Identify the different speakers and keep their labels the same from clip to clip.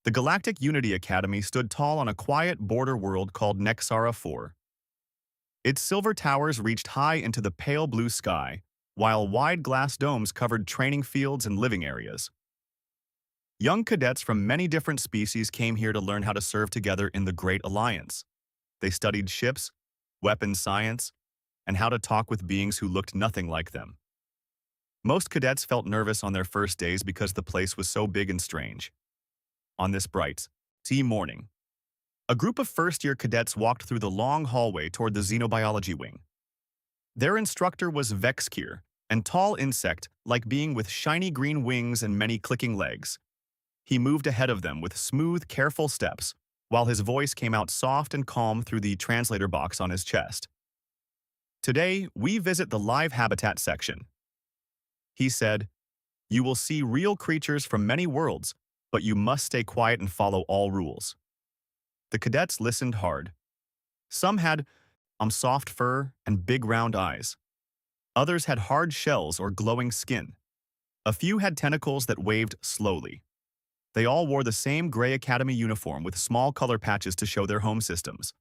Speaker 1: The Galactic Unity Academy stood tall on a quiet border world called Nexara 4. Its silver towers reached high into the pale blue sky, while wide glass domes covered training fields and living areas. Young cadets from many different species came here to learn how to serve together in the Great Alliance. They studied ships, weapons science, and how to talk with beings who looked nothing like them. Most cadets felt nervous on their first days because the place was so big and strange. On this bright, sea morning, a group of first-year cadets walked through the long hallway toward the xenobiology wing. Their instructor was Vexkir, an tall insect-like being with shiny green wings and many clicking legs. He moved ahead of them with smooth, careful steps, while his voice came out soft and calm through the translator box on his chest. Today, we visit the live habitat section. He said, "You will see real creatures from many worlds, but you must stay quiet and follow all rules." The cadets listened hard. Some had soft fur and big round eyes. Others had hard shells or glowing skin. A few had tentacles that waved slowly. They all wore the same gray academy uniform with small color patches to show their home systems.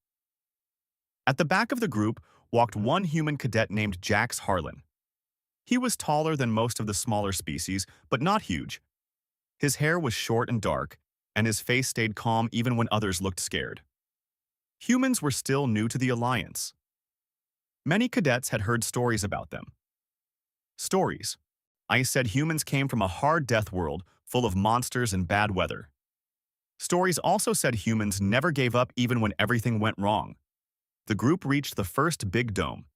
Speaker 1: At the back of the group walked one human cadet named Jax Harlan. He was taller than most of the smaller species, but not huge. His hair was short and dark, and his face stayed calm even when others looked scared. Humans were still new to the Alliance. Many cadets had heard stories about them. Stories. I said humans came from a hard death world full of monsters and bad weather. Stories also said humans never gave up even when everything went wrong. The group reached the first big dome.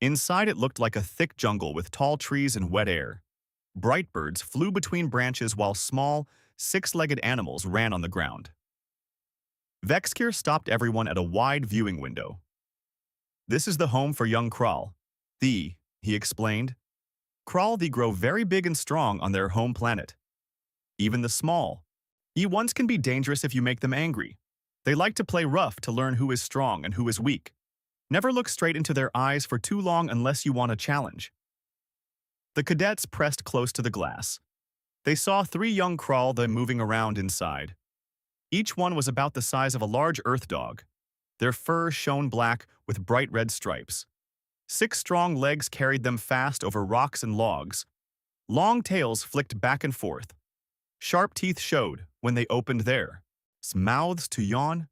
Speaker 1: Inside it looked like a thick jungle with tall trees and wet air. Bright birds flew between branches while small, six-legged animals ran on the ground. Vexkir stopped everyone at a wide viewing window. "This is the home for young Kral. He explained. Kral grow very big and strong on their home planet. Even the small ones can be dangerous if you make them angry. They like to play rough to learn who is strong and who is weak. Never look straight into their eyes for too long unless you want a challenge." The cadets pressed close to the glass. They saw three young Kral moving around inside. Each one was about the size of a large earth dog. Their fur shone black with bright red stripes. 6 strong legs carried them fast over rocks and logs. Long tails flicked back and forth. Sharp teeth showed when they opened their mouths to yawn.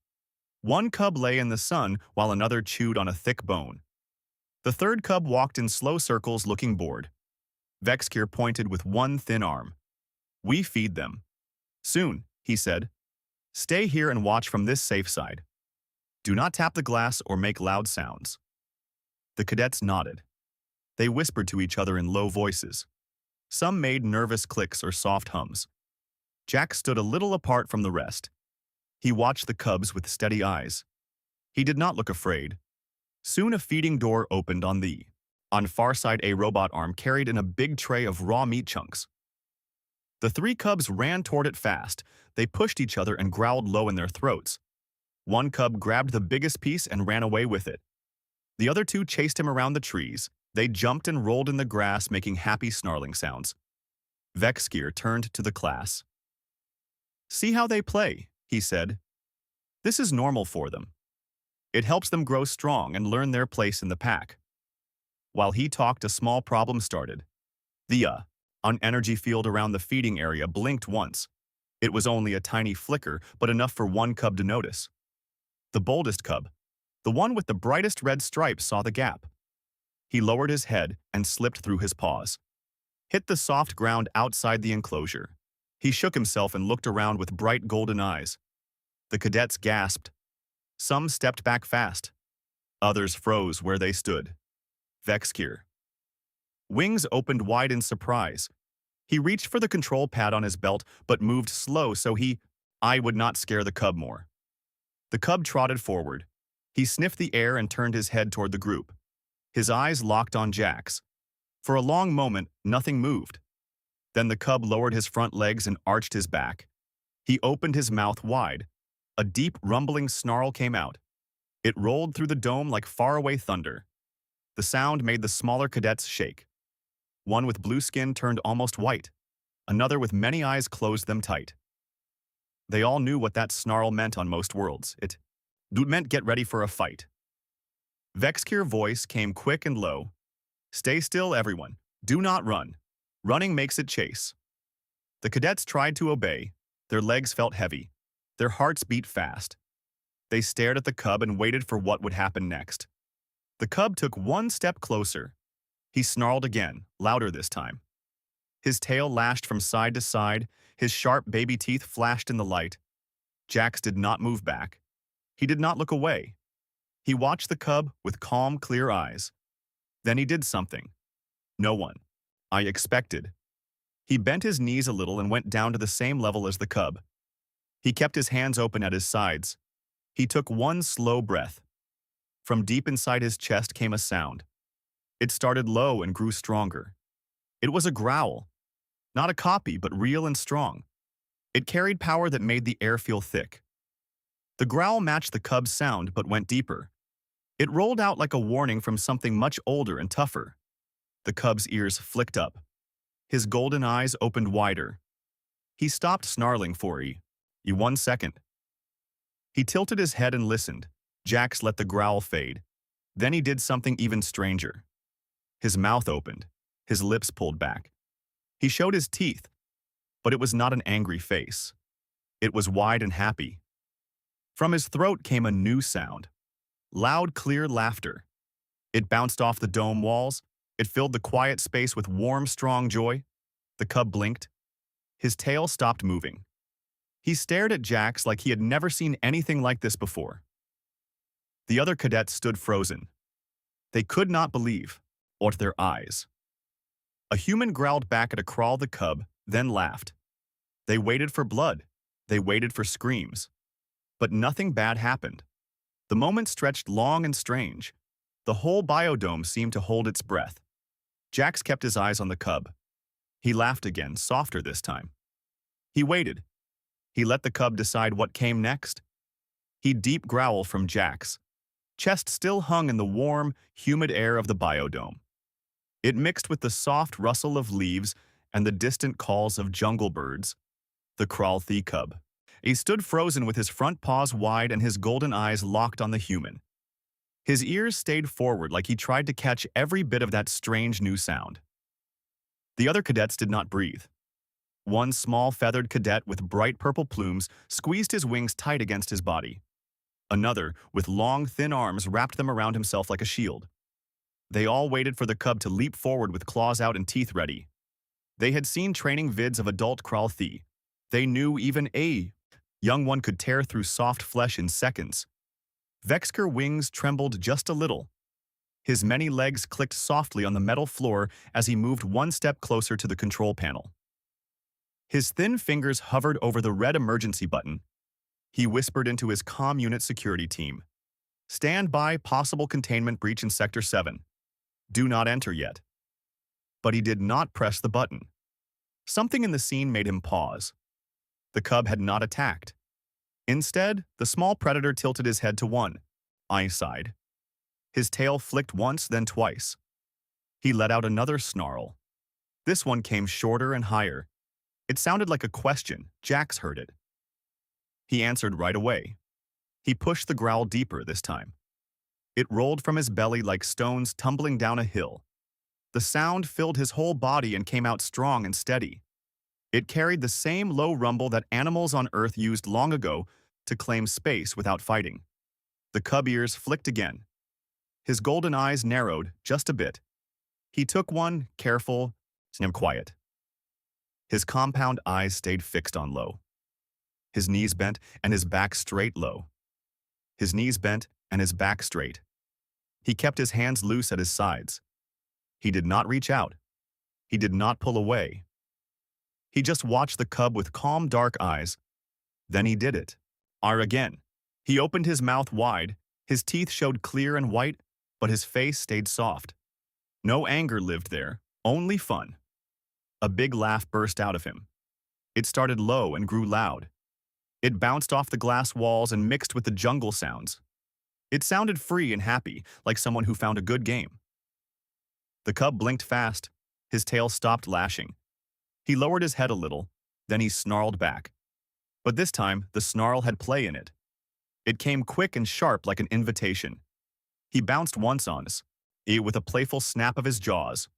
Speaker 1: One cub lay in the sun while another chewed on a thick bone. The third cub walked in slow circles looking bored. Vexkir pointed with one thin arm. "We feed them. Soon," he said. "Stay here and watch from this safe side. Do not tap the glass or make loud sounds." The cadets nodded. They whispered to each other in low voices. Some made nervous clicks or soft hums. Jack stood a little apart from the rest. He watched the cubs with steady eyes. He did not look afraid. Soon a feeding door opened on far side. A robot arm carried in a big tray of raw meat chunks. The 3 cubs ran toward it fast. They pushed each other and growled low in their throats. One cub grabbed the biggest piece and ran away with it. The other 2 chased him around the trees. They jumped and rolled in the grass, making happy snarling sounds. Vexkir turned to the class. "See how they play," he said. "This is normal for them. It helps them grow strong and learn their place in the pack." While he talked, a small problem started. The energy field around the feeding area blinked once. It was only a tiny flicker, but enough for one cub to notice. The boldest cub, the one with the brightest red stripes, saw the gap. He lowered his head and slipped through his paws. Hit the soft ground outside the enclosure. He shook himself and looked around with bright golden eyes. The cadets gasped. Some stepped back fast. Others froze where they stood. Vexkir. Wings opened wide in surprise. He reached for the control pad on his belt, but moved slow so I would not scare the cub more. The cub trotted forward. He sniffed the air and turned his head toward the group. His eyes locked on Jack's. For a long moment, nothing moved. Then the cub lowered his front legs and arched his back. He opened his mouth wide. A deep, rumbling snarl came out. It rolled through the dome like faraway thunder. The sound made the smaller cadets shake. One with blue skin turned almost white. Another with many eyes closed them tight. They all knew what that snarl meant on most worlds. It meant get ready for a fight. Vexkir's voice came quick and low. Stay still, everyone. Do not run. Running makes it chase. The cadets tried to obey. Their legs felt heavy. Their hearts beat fast. They stared at the cub and waited for what would happen next. The cub took one step closer. He snarled again, louder this time. His tail lashed from side to side. His sharp baby teeth flashed in the light. Jax did not move back. He did not look away. He watched the cub with calm, clear eyes. Then he did something. No one. I expected. He bent his knees a little and went down to the same level as the cub. He kept his hands open at his sides. He took one slow breath. From deep inside his chest came a sound. It started low and grew stronger. It was a growl. Not a copy, but real and strong. It carried power that made the air feel thick. The growl matched the cub's sound but went deeper. It rolled out like a warning from something much older and tougher. The cub's ears flicked up. His golden eyes opened wider. He stopped snarling for 1 second. He tilted his head and listened. Jax let the growl fade. Then he did something even stranger. His mouth opened. His lips pulled back. He showed his teeth, but it was not an angry face. It was wide and happy. From his throat came a new sound. Loud, clear laughter. It bounced off the dome walls. It filled the quiet space with warm, strong joy. The cub blinked. His tail stopped moving. He stared at Jax like he had never seen anything like this before. The other cadets stood frozen. They could not believe what their eyes. A human growled back at a crawl the cub, then laughed. They waited for blood. They waited for screams. But nothing bad happened. The moment stretched long and strange. The whole biodome seemed to hold its breath. Jax kept his eyes on the cub. He laughed again, softer this time. He waited. He let the cub decide what came next. He deep growl from Jax. Chest still hung in the warm, humid air of the biodome. It mixed with the soft rustle of leaves and the distant calls of jungle birds. The Growled cub. He stood frozen with his front paws wide and his golden eyes locked on the human. His ears stayed forward like he tried to catch every bit of that strange new sound. The other cadets did not breathe. One small feathered cadet with bright purple plumes squeezed his wings tight against his body. Another, with long, thin arms, wrapped them around himself like a shield. They all waited for the cub to leap forward with claws out and teeth ready. They had seen training vids of adult Growled. They knew even a young one could tear through soft flesh in seconds. Vexkir's wings trembled just a little. His many legs clicked softly on the metal floor as he moved one step closer to the control panel. His thin fingers hovered over the red emergency button. He whispered into his comm unit security team. Stand by, possible containment breach in Sector 7. Do not enter yet. But he did not press the button. Something in the scene made him pause. The cub had not attacked. Instead, the small predator tilted his head to one eye side. His tail flicked once, then twice. He let out another snarl. This one came shorter and higher. It sounded like a question. Jax heard it. He answered right away. He pushed the growl deeper this time. It rolled from his belly like stones tumbling down a hill. The sound filled his whole body and came out strong and steady. It carried the same low rumble that animals on Earth used long ago to claim space without fighting. The cub ears flicked again. His golden eyes narrowed just a bit. He took one, careful, quiet. His compound eyes stayed fixed on low. His knees bent and his back straight low. His knees bent and his back straight. He kept his hands loose at his sides. He did not reach out. He did not pull away. He just watched the cub with calm, dark eyes. Then he did it. Again. He opened his mouth wide. His teeth showed clear and white, but his face stayed soft. No anger lived there, only fun. A big laugh burst out of him. It started low and grew loud. It bounced off the glass walls and mixed with the jungle sounds. It sounded free and happy, like someone who found a good game. The cub blinked fast. His tail stopped lashing. He lowered his head a little, then he snarled back. But this time, the snarl had play in it. It came quick and sharp like an invitation. He bounced once on us, with a playful snap of his jaws.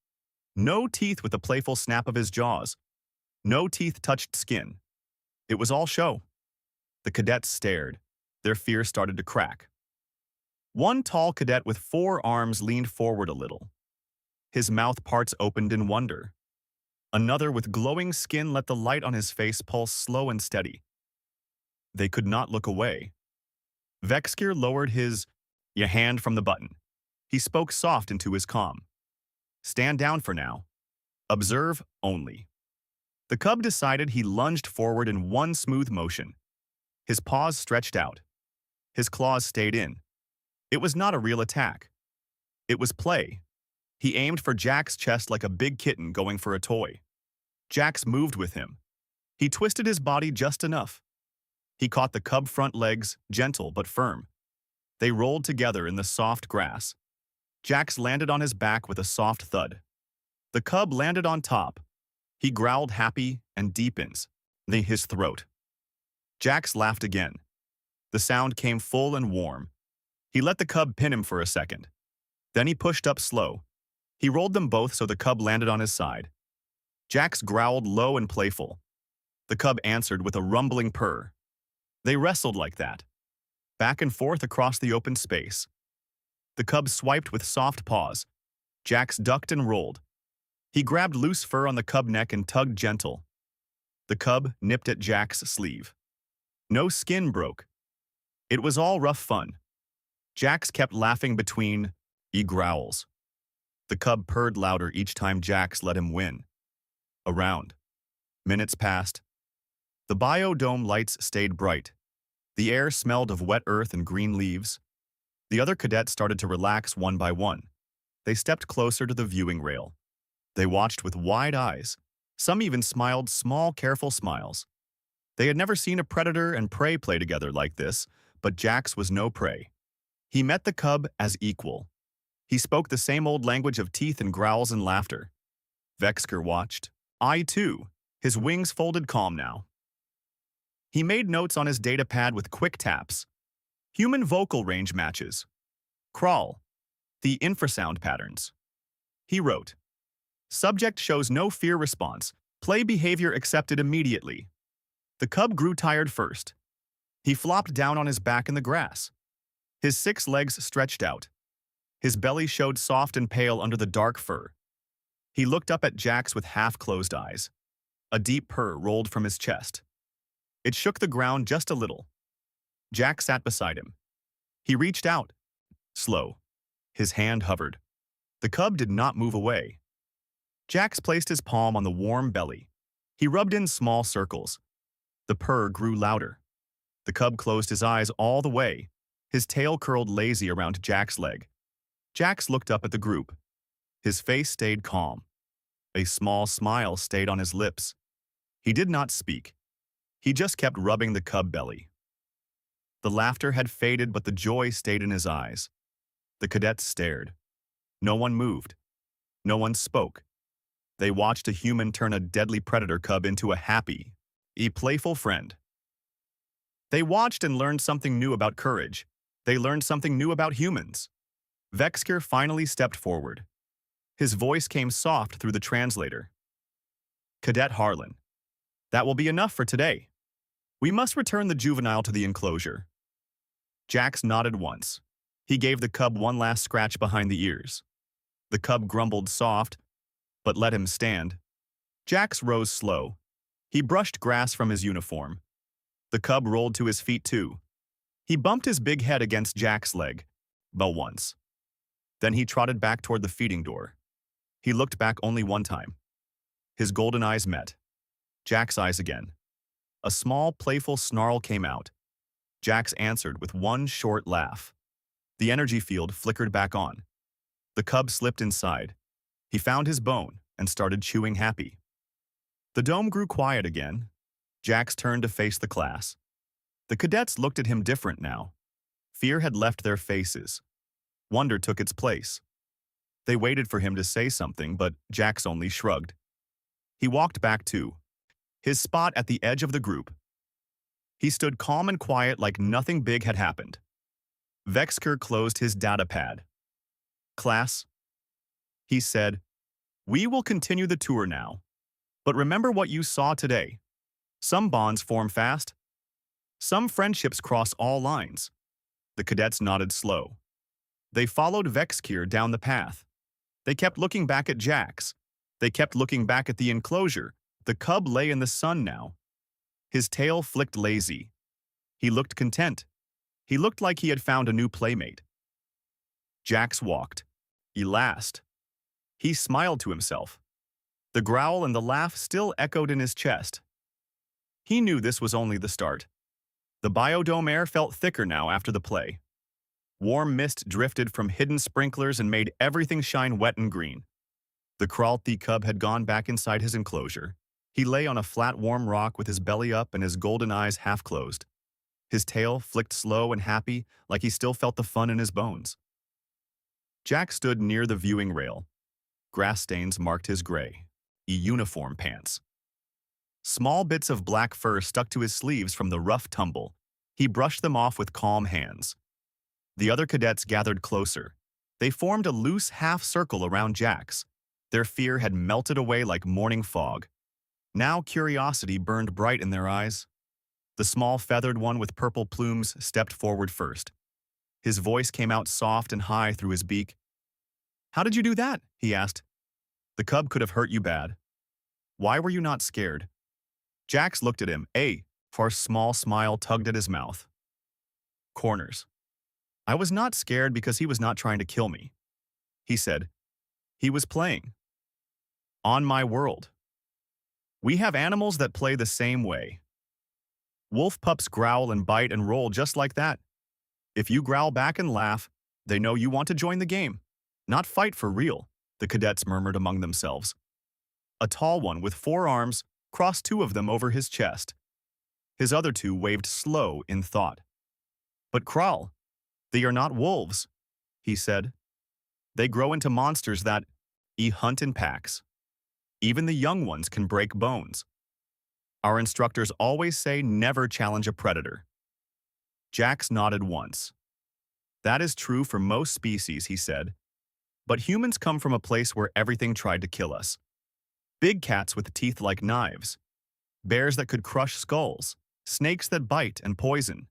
Speaker 1: No teeth with a playful snap of his jaws. No teeth touched skin. It was all show. The cadets stared. Their fear started to crack. One tall cadet with 4 arms leaned forward a little. His mouth parts opened in wonder. Another with glowing skin let the light on his face pulse slow and steady. They could not look away. Vexkir lowered his hand from the button. He spoke soft into his comm. Stand down for now. Observe only. The cub decided. He lunged forward in one smooth motion. His paws stretched out. His claws stayed in. It was not a real attack. It was play. He aimed for Jack's chest like a big kitten going for a toy. Jax moved with him. He twisted his body just enough. He caught the cub front legs, gentle but firm. They rolled together in the soft grass. Jax landed on his back with a soft thud. The cub landed on top. He growled happy and deepens his throat. Jax laughed again. The sound came full and warm. He let the cub pin him for a second. Then he pushed up slow. He rolled them both so the cub landed on his side. Jax growled low and playful. The cub answered with a rumbling purr. They wrestled like that, back and forth across the open space. The cub swiped with soft paws. Jax ducked and rolled. He grabbed loose fur on the cub neck and tugged gentle. The cub nipped at Jack's sleeve. No skin broke. It was all rough fun. Jax kept laughing between growls. The cub purred louder each time Jax let him win. Around. Minutes passed. The biodome lights stayed bright. The air smelled of wet earth and green leaves. The other cadets started to relax one by one. They stepped closer to the viewing rail. They watched with wide eyes. Some even smiled small, careful smiles. They had never seen a predator and prey play together like this, but Jax was no prey. He met the cub as equal. He spoke the same old language of teeth and growls and laughter. Vexkir watched. I, too. His wings folded calm now. He made notes on his data pad with quick taps. Human vocal range matches. Crawl. The infrasound patterns. He wrote. Subject shows no fear response. Play behavior accepted immediately. The cub grew tired first. He flopped down on his back in the grass. His 6 legs stretched out. His belly showed soft and pale under the dark fur. He looked up at Jax with half-closed eyes. A deep purr rolled from his chest. It shook the ground just a little. Jax sat beside him. He reached out. Slow. His hand hovered. The cub did not move away. Jax placed his palm on the warm belly. He rubbed in small circles. The purr grew louder. The cub closed his eyes all the way. His tail curled lazy around Jack's leg. Jax looked up at the group. His face stayed calm. A small smile stayed on his lips. He did not speak. He just kept rubbing the cub belly. The laughter had faded, but the joy stayed in his eyes. The cadets stared. No one moved. No one spoke. They watched a human turn a deadly predator cub into a happy, playful friend. They watched and learned something new about courage. They learned something new about humans. Vexkir finally stepped forward. His voice came soft through the translator. Cadet Harlan. That will be enough for today. We must return the juvenile to the enclosure. Jax nodded once. He gave the cub one last scratch behind the ears. The cub grumbled soft, but let him stand. Jax rose slow. He brushed grass from his uniform. The cub rolled to his feet too. He bumped his big head against Jack's leg, but once. Then he trotted back toward the feeding door. He looked back only one time. His golden eyes met. Jack's eyes again. A small, playful snarl came out. Jax answered with one short laugh. The energy field flickered back on. The cub slipped inside. He found his bone and started chewing happy. The dome grew quiet again. Jax turned to face the class. The cadets looked at him different now. Fear had left their faces. Wonder took its place. They waited for him to say something, but Jax only shrugged. He walked back to his spot at the edge of the group. He stood calm and quiet like nothing big had happened. Vexker closed his datapad. "Class," he said, "we will continue the tour now. But remember what you saw today. Some bonds form fast. Some friendships cross all lines." The cadets nodded slow. They followed Vexkir down the path. They kept looking back at Jax. They kept looking back at the enclosure. The cub lay in the sun now. His tail flicked lazy. He looked content. He looked like he had found a new playmate. Jax walked. He laughed. He smiled to himself. The growl and the laugh still echoed in his chest. He knew this was only the start. The biodome air felt thicker now after the play. Warm mist drifted from hidden sprinklers and made everything shine wet and green. The Crawlty cub had gone back inside his enclosure. He lay on a flat, warm rock with his belly up and his golden eyes half closed. His tail flicked slow and happy, like he still felt the fun in his bones. Jack stood near the viewing rail. Grass stains marked his gray, uniform pants. Small bits of black fur stuck to his sleeves from the rough tumble. He brushed them off with calm hands. The other cadets gathered closer. They formed a loose half-circle around Jax. Their fear had melted away like morning fog. Now curiosity burned bright in their eyes. The small feathered one with purple plumes stepped forward first. His voice came out soft and high through his beak. "How did you do that?" he asked. "The cub could have hurt you bad. Why were you not scared?" Jax looked at him. For a small smile tugged at his mouth. "Corners. I was not scared because he was not trying to kill me," he said. "He was playing. On my world. We have animals that play the same way. Wolf pups growl and bite and roll just like that. If you growl back and laugh, they know you want to join the game, not fight for real," the cadets murmured among themselves. A tall one with 4 arms crossed 2 of them over his chest. His other 2 waved slow in thought. "But Kral, they are not wolves," he said. "They grow into monsters that hunt in packs. Even the young ones can break bones. Our instructors always say never challenge a predator." Jax nodded once. "That is true for most species," he said. "But humans come from a place where everything tried to kill us. Big cats with teeth like knives. Bears that could crush skulls. Snakes that bite and poison.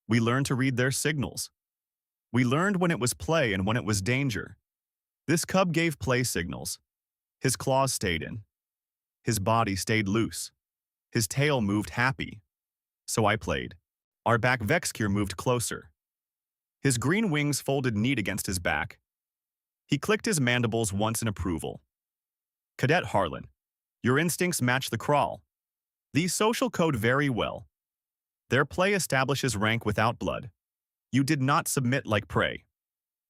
Speaker 1: We learned to read their signals. We learned when it was play and when it was danger. This cub gave play signals. His claws stayed in. His body stayed loose. His tail moved happy. So I played. Our back Vexkir moved closer. His green wings folded neat against his back. He clicked his mandibles once in approval. Cadet Harlan, your instincts match the crawl. These social code very well. Their play establishes rank without blood. You did not submit like prey.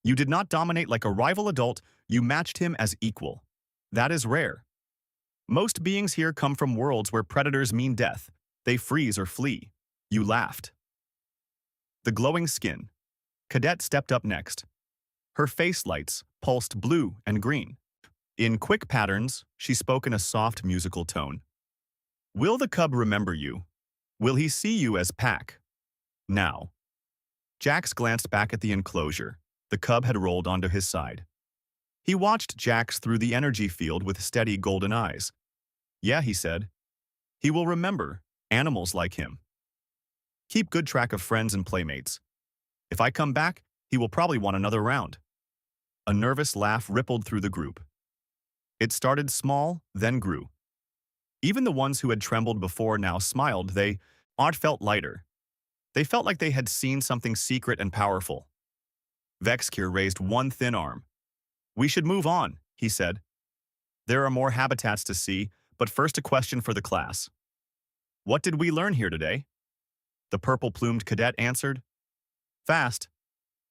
Speaker 1: You did not dominate like a rival adult, you matched him as equal. That is rare. Most beings here come from worlds where predators mean death. They freeze or flee. You laughed. The glowing skin. Cadet stepped up next. Her face lights pulsed blue and green. In quick patterns, she spoke in a soft musical tone. Will the cub remember you? Will he see you as pack? Now. Jax glanced back at the enclosure. The cub had rolled onto his side. He watched Jax through the energy field with steady golden eyes. Yeah, he said. He will remember animals like him. Keep good track of friends and playmates. If I come back, he will probably want another round. A nervous laugh rippled through the group. It started small, then grew. Even the ones who had trembled before now smiled. They felt lighter. They felt like they had seen something secret and powerful. Vexkir raised one thin arm. We should move on, he said. There are more habitats to see, but first a question for the class. What did we learn here today? The purple-plumed cadet answered. Fast.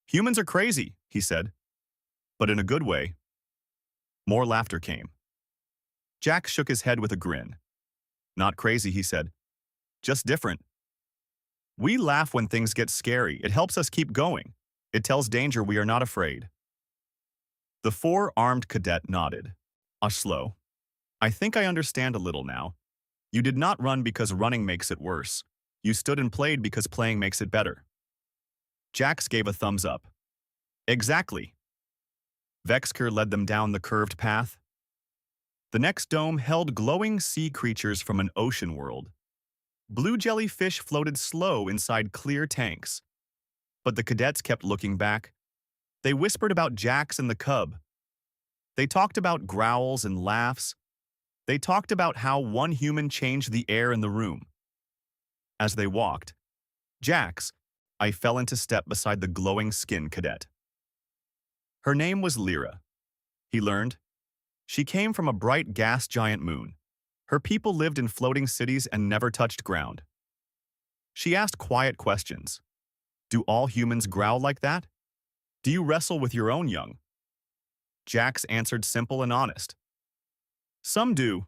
Speaker 1: Humans are crazy, he said. But in a good way. More laughter came. Jack shook his head with a grin. Not crazy, he said. Just different. We laugh when things get scary. It helps us keep going. It tells danger we are not afraid. The four-armed cadet nodded. Slow. I think I understand a little now. You did not run because running makes it worse. You stood and played because playing makes it better. Jax gave a thumbs up. Exactly. Vexker led them down the curved path. The next dome held glowing sea creatures from an ocean world. Blue jellyfish floated slow inside clear tanks. But the cadets kept looking back. They whispered about Jax and the cub. They talked about growls and laughs. They talked about how one human changed the air in the room. As they walked, Jax, I fell into step beside the glowing skin cadet. Her name was Lyra. He learned. She came from a bright gas giant moon. Her people lived in floating cities and never touched ground. She asked quiet questions. Do all humans growl like that? Do you wrestle with your own young? Jax answered simple and honest. Some do.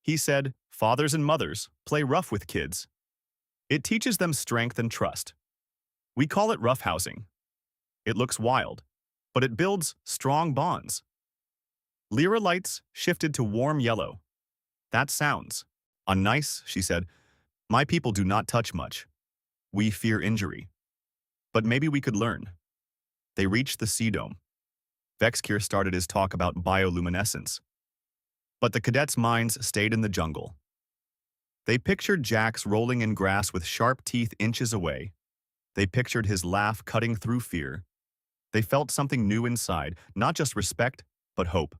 Speaker 1: He said, fathers and mothers play rough with kids. It teaches them strength and trust. We call it roughhousing. It looks wild, but it builds strong bonds. Lyra lights shifted to warm yellow. That sounds nice, she said. My people do not touch much. We fear injury. But maybe we could learn. They reached the sea dome. Vexkir started his talk about bioluminescence. But the cadets' minds stayed in the jungle. They pictured Jax rolling in grass with sharp teeth inches away. They pictured his laugh cutting through fear. They felt something new inside, not just respect, but hope.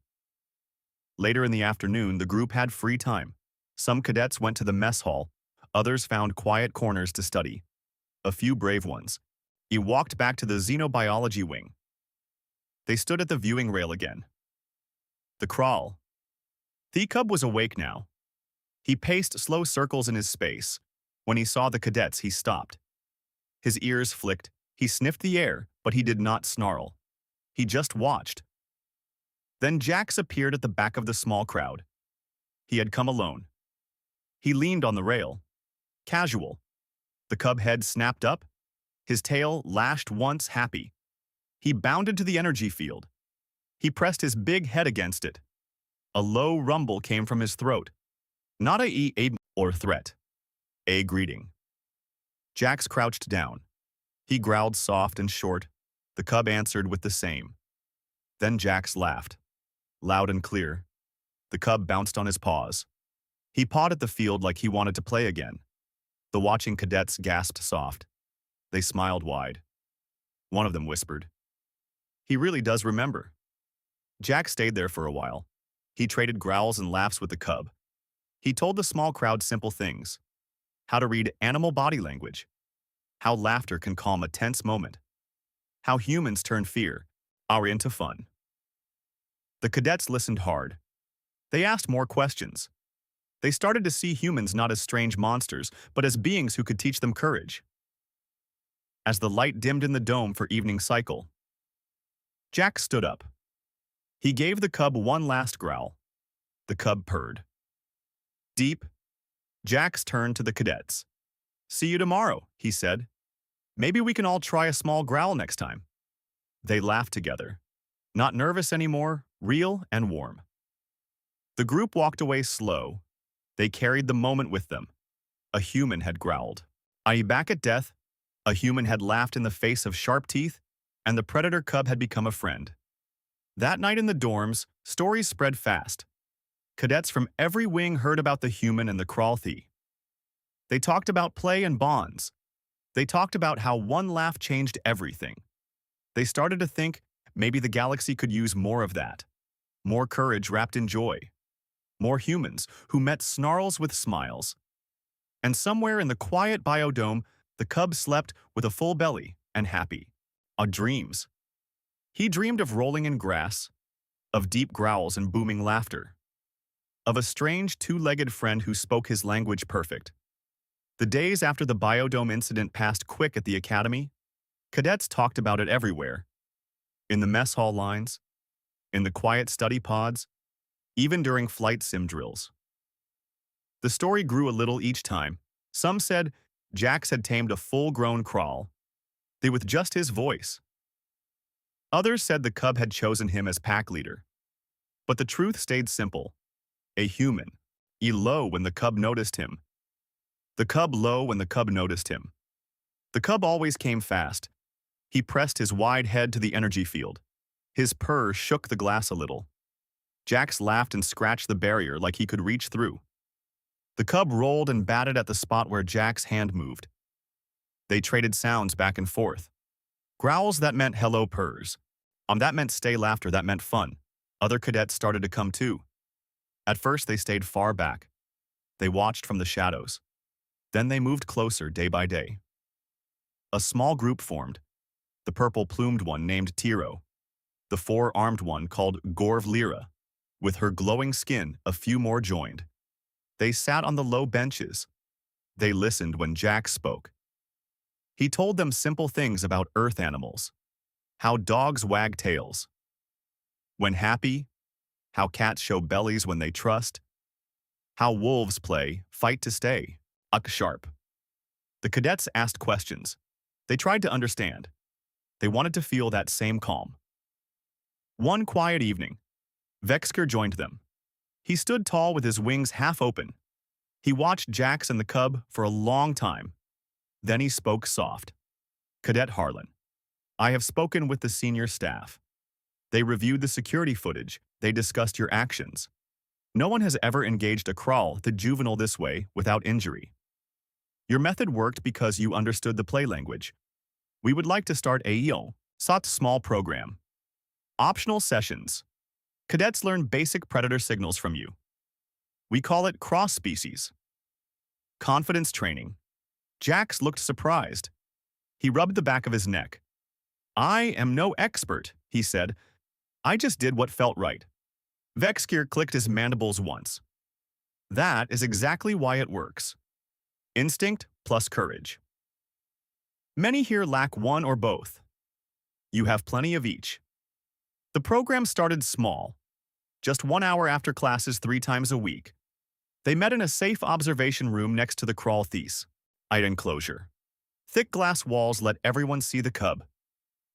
Speaker 1: Later in the afternoon, the group had free time. Some cadets went to the mess hall. Others found quiet corners to study. A few brave ones. He walked back to the xenobiology wing. They stood at the viewing rail again. The crawl. The cub was awake now. He paced slow circles in his space. When he saw the cadets, he stopped. His ears flicked. He sniffed the air, but he did not snarl. He just watched. Then Jax appeared at the back of the small crowd. He had come alone. He leaned on the rail. Casual. The cub head snapped up. His tail lashed once, happy. He bounded to the energy field. He pressed his big head against it. A low rumble came from his throat. Not a or threat. A greeting. Jax crouched down. He growled soft and short. The cub answered with the same. Then Jax laughed. Loud and clear. The cub bounced on his paws. He pawed at the field like he wanted to play again. The watching cadets gasped soft. They smiled wide. One of them whispered. He really does remember. Jack stayed there for a while. He traded growls and laughs with the cub. He told the small crowd simple things. How to read animal body language. How laughter can calm a tense moment. How humans turn fear into fun. The cadets listened hard. They asked more questions. They started to see humans not as strange monsters, but as beings who could teach them courage. As the light dimmed in the dome for evening cycle, Jack stood up. He gave the cub one last growl. The cub purred. Deep, Jax turned to the cadets. See you tomorrow, he said. Maybe we can all try a small growl next time. They laughed together. Not nervous anymore, real and warm. The group walked away slow. They carried the moment with them. A human had growled. Are you back at death? A human had laughed in the face of sharp teeth, and the predator cub had become a friend. That night in the dorms, stories spread fast. Cadets from every wing heard about the human and the crawlthie. They talked about play and bonds. They talked about how one laugh changed everything. They started to think maybe the galaxy could use more of that. More courage wrapped in joy. More humans who met snarls with smiles. And somewhere in the quiet biodome, the cub slept with a full belly and happy. Dreams. He dreamed of rolling in grass, of deep growls and booming laughter, of a strange two-legged friend who spoke his language perfect. The days after the biodome incident passed quick at the academy. Cadets talked about it everywhere. In the mess hall lines, in the quiet study pods, even during flight sim drills. The story grew a little each time. Some said Jax had tamed a full-grown crawl, with just his voice. Others said the cub had chosen him as pack leader. But the truth stayed simple. A human. Low when the cub noticed him. The cub low when the cub noticed him. The cub always came fast. He pressed his wide head to the energy field. His purr shook the glass a little. Jax laughed and scratched the barrier like he could reach through. The cub rolled and batted at the spot where Jack's hand moved. They traded sounds back and forth. Growls that meant hello purrs. That meant stay laughter that meant fun. Other cadets started to come too. At first they stayed far back. They watched from the shadows. Then they moved closer day by day. A small group formed. The purple-plumed one named Tiro. The four-armed one called Gorv Lyra. With her glowing skin, a few more joined. They sat on the low benches. They listened when Jack spoke. He told them simple things about earth animals. How dogs wag tails. When happy, how cats show bellies when they trust. How wolves play, fight to stay, sharp. The cadets asked questions. They tried to understand. They wanted to feel that same calm. One quiet evening, Vexker joined them. He stood tall with his wings half open. He watched Jax and the cub for a long time. Then he spoke soft. Cadet Harlan, I have spoken with the senior staff. They reviewed the security footage. They discussed your actions. No one has ever engaged a crawl, the juvenile this way, without injury. Your method worked because you understood the play language. We would like to start a small program. Optional sessions. Cadets learn basic predator signals from you. We call it cross-species. Confidence training. Jax looked surprised. He rubbed the back of his neck. I am no expert, he said. I just did what felt right. Vexkir clicked his mandibles once. That is exactly why it works. Instinct plus courage. Many here lack one or both. You have plenty of each. The program started small, just 1 hour after classes 3 times a week. They met in a safe observation room next to the crawl thiece. Enclosure. Thick glass walls let everyone see the cub.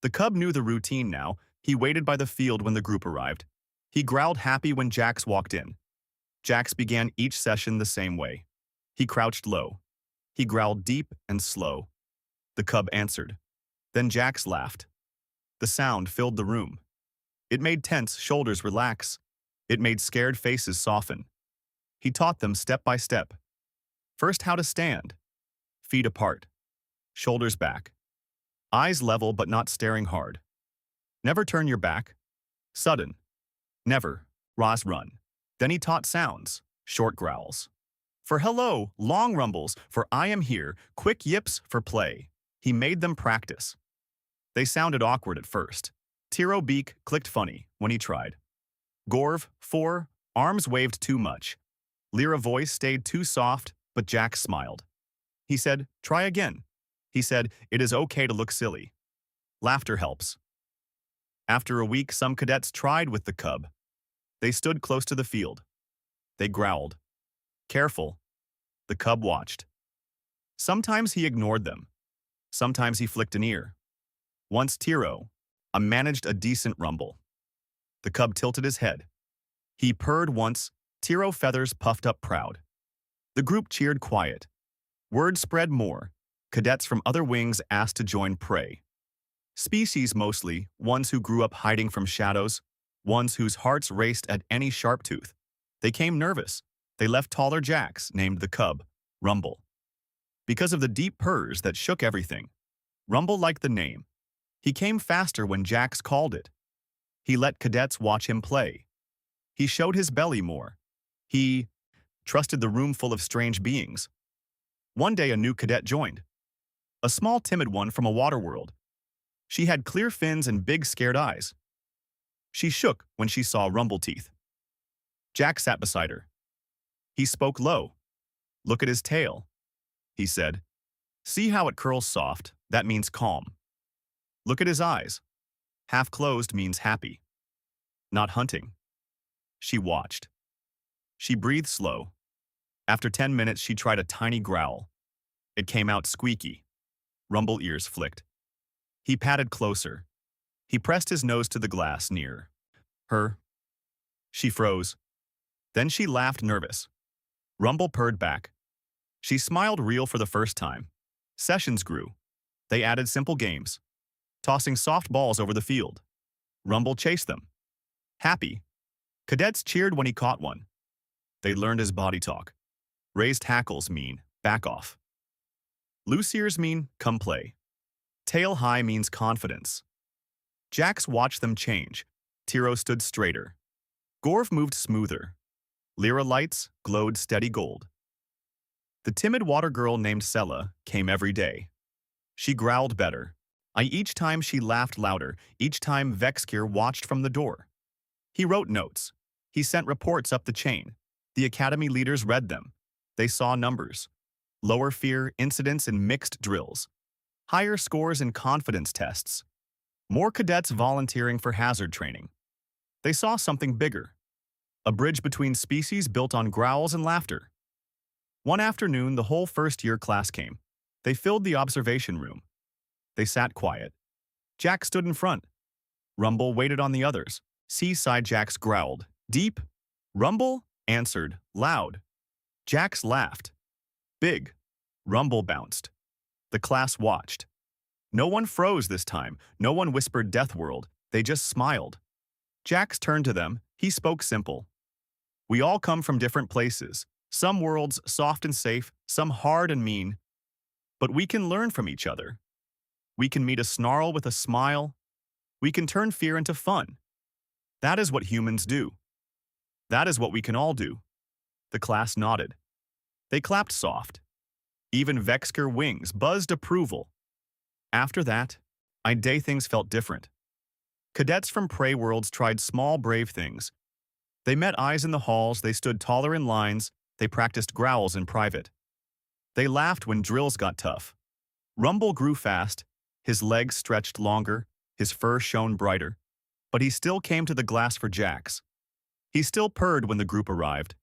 Speaker 1: The cub knew the routine now. He waited by the field when the group arrived. He growled happy when Jax walked in. Jax began each session the same way. He crouched low. He growled deep and slow. The cub answered. Then Jax laughed. The sound filled the room. It made tense shoulders relax. It made scared faces soften. He taught them step by step. First, how to stand. Feet apart. Shoulders back. Eyes level but not staring hard. Never turn your back. Sudden. Never. Roz run. Then he taught sounds. Short growls. For hello, long rumbles. For I am here. Quick yips for play. He made them practice. They sounded awkward at first. Tiro beak clicked funny when he tried. Gorv, 4, arms waved too much. Lyra voice stayed too soft, but Jack smiled. He said, try again. He said, it is okay to look silly. Laughter helps. After a week, some cadets tried with the cub. They stood close to the field. They growled. Careful. The cub watched. Sometimes he ignored them. Sometimes he flicked an ear. Once Tiro managed a decent rumble. The cub tilted his head. He purred once. Tiro feathers puffed up proud. The group cheered quiet. Word spread more. Cadets from other wings asked to join prey. Species mostly, ones who grew up hiding from shadows, ones whose hearts raced at any sharp tooth. They came nervous. They left taller Jacks, named the cub, Rumble. Because of the deep purrs that shook everything. Rumble liked the name. He came faster when Jax called it. He let cadets watch him play. He showed his belly more. He trusted the room full of strange beings. One day a new cadet joined. A small timid one from a water world. She had clear fins and big scared eyes. She shook when she saw Rumble teeth. Jack sat beside her. He spoke low. Look at his tail, he said. See how it curls soft, that means calm. Look at his eyes. Half closed means happy. Not hunting. She watched. She breathed slow. After 10 minutes, she tried a tiny growl. It came out squeaky. Rumble ears flicked. He patted closer. He pressed his nose to the glass near her. She froze. Then she laughed nervous. Rumble purred back. She smiled real for the first time. Sessions grew. They added simple games, tossing soft balls over the field. Rumble chased them. Happy, cadets cheered when he caught one. They learned his body talk. Raised hackles mean, back off. Loose ears mean, come play. Tail high means confidence. Jax watched them change. Tiro stood straighter. Gorv moved smoother. Lyra lights glowed steady gold. The timid water girl named Sella came every day. She growled better. Each time she laughed louder, each time Vexkir watched from the door. He wrote notes. He sent reports up the chain. The academy leaders read them. They saw numbers. Lower fear incidents in mixed drills. Higher scores in confidence tests. More cadets volunteering for hazard training. They saw something bigger. A bridge between species built on growls and laughter. One afternoon, the whole first-year class came. They filled the observation room. They sat quiet. Jack stood in front. Rumble waited on the others. Seaside Jax growled. Deep. Rumble answered. Loud. Jax laughed. Big. Rumble bounced. The class watched. No one froze this time. No one whispered Death World. They just smiled. Jax turned to them. He spoke simple. We all come from different places. Some worlds soft and safe, some hard and mean. But we can learn from each other. We can meet a snarl with a smile. We can turn fear into fun. That is what humans do. That is what we can all do. The class nodded. They clapped soft. Even Vexkir wings buzzed approval. After that, day things felt different. Cadets from prey worlds tried small, brave things. They met eyes in the halls, they stood taller in lines, they practiced growls in private. They laughed when drills got tough. Rumble grew fast, his legs stretched longer, his fur shone brighter. But he still came to the glass for Jax. He still purred when the group arrived.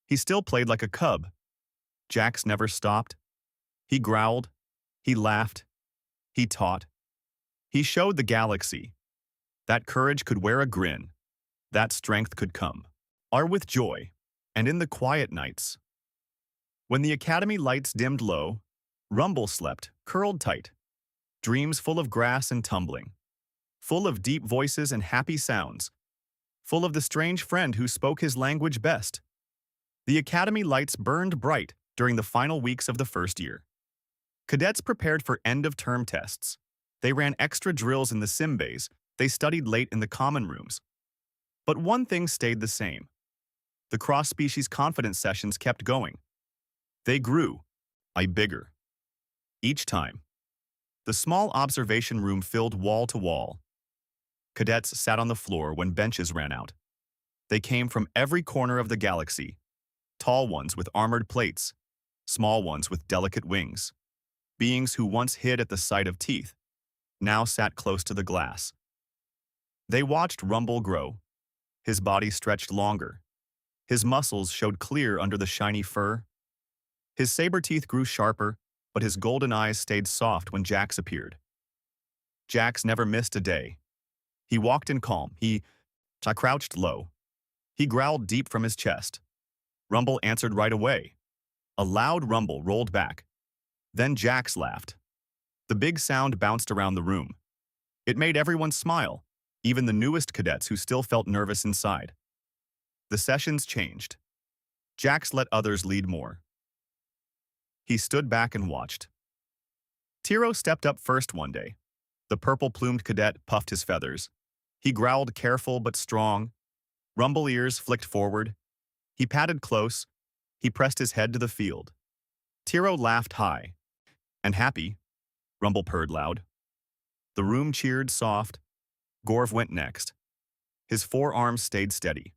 Speaker 1: He still played like a cub. Jax never stopped. He growled. He laughed. He taught. He showed the galaxy. That courage could wear a grin. That strength could come. Are with joy. And in the quiet nights. When the academy lights dimmed low, Rumble slept, curled tight. Dreams full of grass and tumbling. Full of deep voices and happy sounds. Full of the strange friend who spoke his language best. The academy lights burned bright during the final weeks of the first year. Cadets prepared for end-of-term tests. They ran extra drills in the sim bays. They studied late in the common rooms. But one thing stayed the same. The cross-species confidence sessions kept going. They grew, bigger. Each time. The small observation room filled wall to wall. Cadets sat on the floor when benches ran out. They came from every corner of the galaxy. Tall ones with armored plates, small ones with delicate wings. Beings who once hid at the sight of teeth, now sat close to the glass. They watched Rumble grow. His body stretched longer. His muscles showed clear under the shiny fur. His saber teeth grew sharper, but his golden eyes stayed soft when Jax appeared. Jax never missed a day. He walked in calm. He crouched low. He growled deep from his chest. Rumble answered right away. A loud rumble rolled back. Then Jax laughed. The big sound bounced around the room. It made everyone smile, even the newest cadets who still felt nervous inside. The sessions changed. Jax let others lead more. He stood back and watched. Tiro stepped up first one day. The purple-plumed cadet puffed his feathers. He growled careful but strong. Rumble ears flicked forward. He padded close. He pressed his head to the field. Tiro laughed high. And happy, Rumble purred loud. The room cheered soft. Gorv went next. His forearms stayed steady.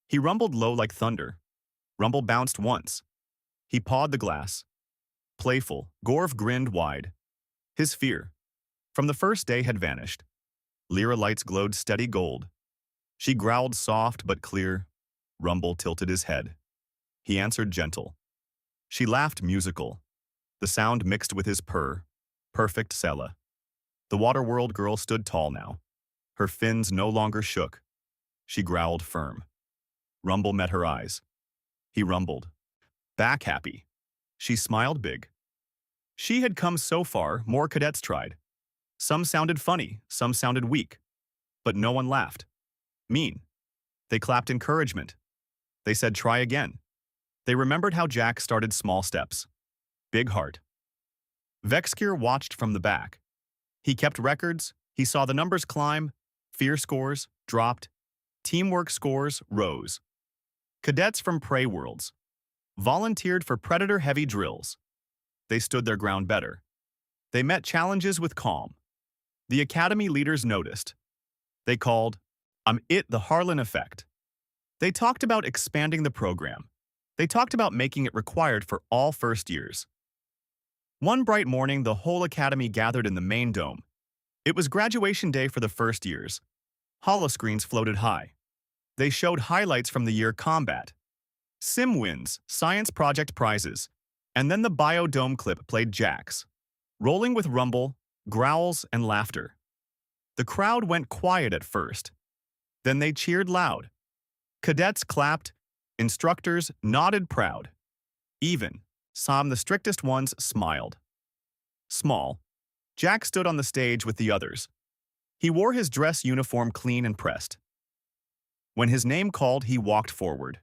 Speaker 1: He rumbled low like thunder. Rumble bounced once. He pawed the glass. Playful, Gorv grinned wide. His fear, from the first day, had vanished. Lyra lights glowed steady gold. She growled soft but clear. Rumble tilted his head. He answered gentle. She laughed musical. The sound mixed with his purr. Perfect Sella. The Waterworld girl stood tall now. Her fins no longer shook. She growled firm. Rumble met her eyes. He rumbled. Back happy. She smiled big. She had come so far, more cadets tried. Some sounded funny, some sounded weak. But no one laughed. Mean. They clapped encouragement. They said try again. They remembered how Jack started small steps. Big heart. Vexkir watched from the back. He kept records, he saw the numbers climb, fear scores dropped, teamwork scores rose. Cadets from prey worlds volunteered for predator-heavy drills. They stood their ground better. They met challenges with calm. The academy leaders noticed. They called, it the Harlan effect. They talked about expanding the program. They talked about making it required for all first years. One bright morning, the whole academy gathered in the main dome. It was graduation day for the first years. Holoscreens floated high. They showed highlights from the year combat, sim wins, science project prizes, and then the biodome clip played Jax, rolling with rumble, growls, and laughter. The crowd went quiet at first. Then they cheered loud. Cadets clapped, instructors nodded proud. Even some the strictest ones smiled. Small, Jack stood on the stage with the others. He wore his dress uniform clean and pressed. When his name called, he walked forward.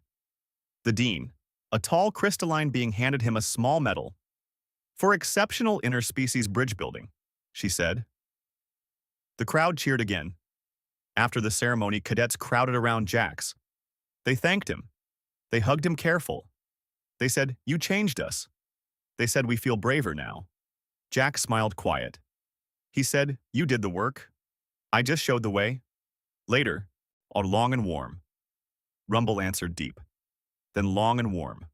Speaker 1: The dean, a tall crystalline being, handed him a small medal. For exceptional interspecies bridge building, she said. The crowd cheered again. After the ceremony, cadets crowded around Jax. They thanked him. They hugged him careful. They said, "You changed us." They said, "We feel braver now." Jack smiled quiet. He said, "You did the work. I just showed the way." Later, all long and warm. Rumble answered deep. Then long and warm.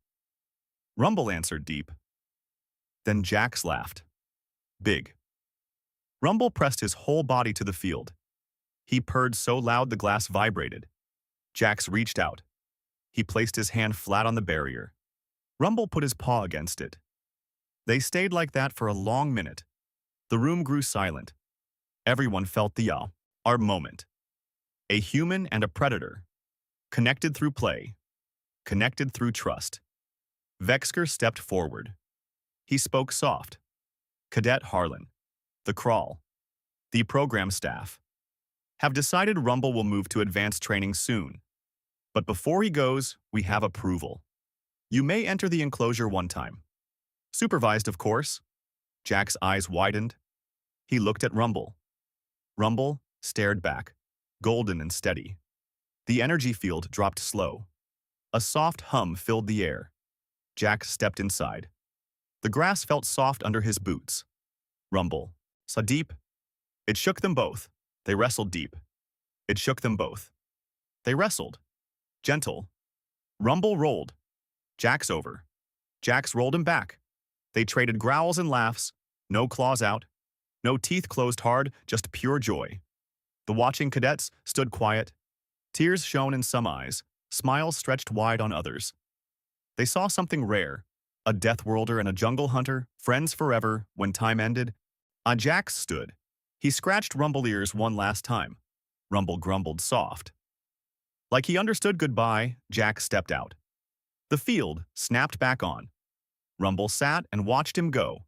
Speaker 1: Rumble answered deep. Then Jax laughed. Big. Rumble pressed his whole body to the field. He purred so loud the glass vibrated. Jax reached out. He placed his hand flat on the barrier. Rumble put his paw against it. They stayed like that for a long minute. The room grew silent. Everyone felt the our moment. A human and a predator. Connected through play. Connected through trust. Vexkir stepped forward. He spoke soft. Cadet Harlan, the crawl, the program staff, have decided Rumble will move to advanced training soon. But before he goes, we have approval. You may enter the enclosure one time. Supervised, of course. Jack's eyes widened. He looked at Rumble. Rumble stared back, golden and steady. The energy field dropped slow. A soft hum filled the air. Jack stepped inside. The grass felt soft under his boots. Rumble saw deep. It shook them both. They wrestled deep. It shook them both. They wrestled. Gentle. Rumble rolled. Jax over. Jax rolled him back. They traded growls and laughs. No claws out. No teeth closed hard, just pure joy. The watching cadets stood quiet. Tears shone in some eyes. Smiles stretched wide on others. They saw something rare. A death worlder and a jungle hunter, friends forever, when time ended. Jax stood. He scratched Rumble ears one last time. Rumble grumbled soft. Like he understood goodbye, Jax stepped out. The field snapped back on. Rumble sat and watched him go.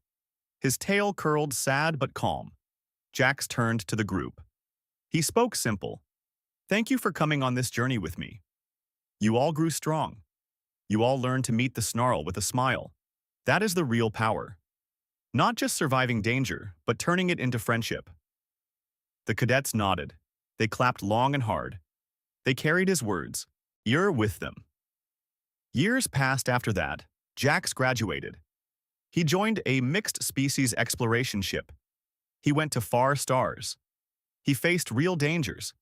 Speaker 1: His tail curled sad but calm. Jax turned to the group. He spoke simple. "Thank you for coming on this journey with me. You all grew strong. You all learned to meet the snarl with a smile. That is the real power. Not just surviving danger, but turning it into friendship." The cadets nodded. They clapped long and hard. They carried his words. "You're with them." Years passed after that. Jax graduated. He joined a mixed species exploration ship. He went to far stars. He faced real dangers.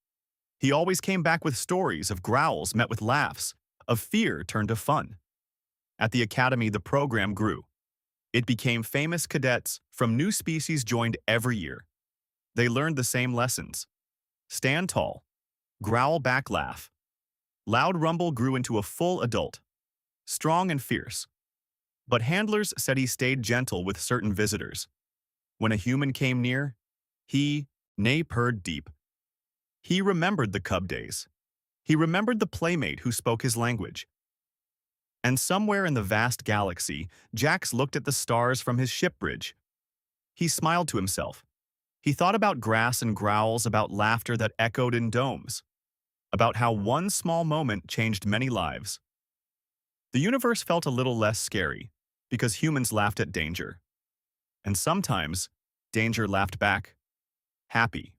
Speaker 1: He always came back with stories of growls met with laughs, of fear turned to fun. At the academy, the program grew. It became famous. Cadets from new species joined every year. They learned the same lessons. Stand tall. Growl back, laugh. Loud Rumble grew into a full adult. Strong and fierce. But handlers said he stayed gentle with certain visitors. When a human came near, he purred deep. He remembered the cub days. He remembered the playmate who spoke his language. And somewhere in the vast galaxy, Jax looked at the stars from his ship bridge. He smiled to himself. He thought about grass and growls, about laughter that echoed in domes, about how one small moment changed many lives. The universe felt a little less scary, because humans laughed at danger. And sometimes, danger laughed back, happy.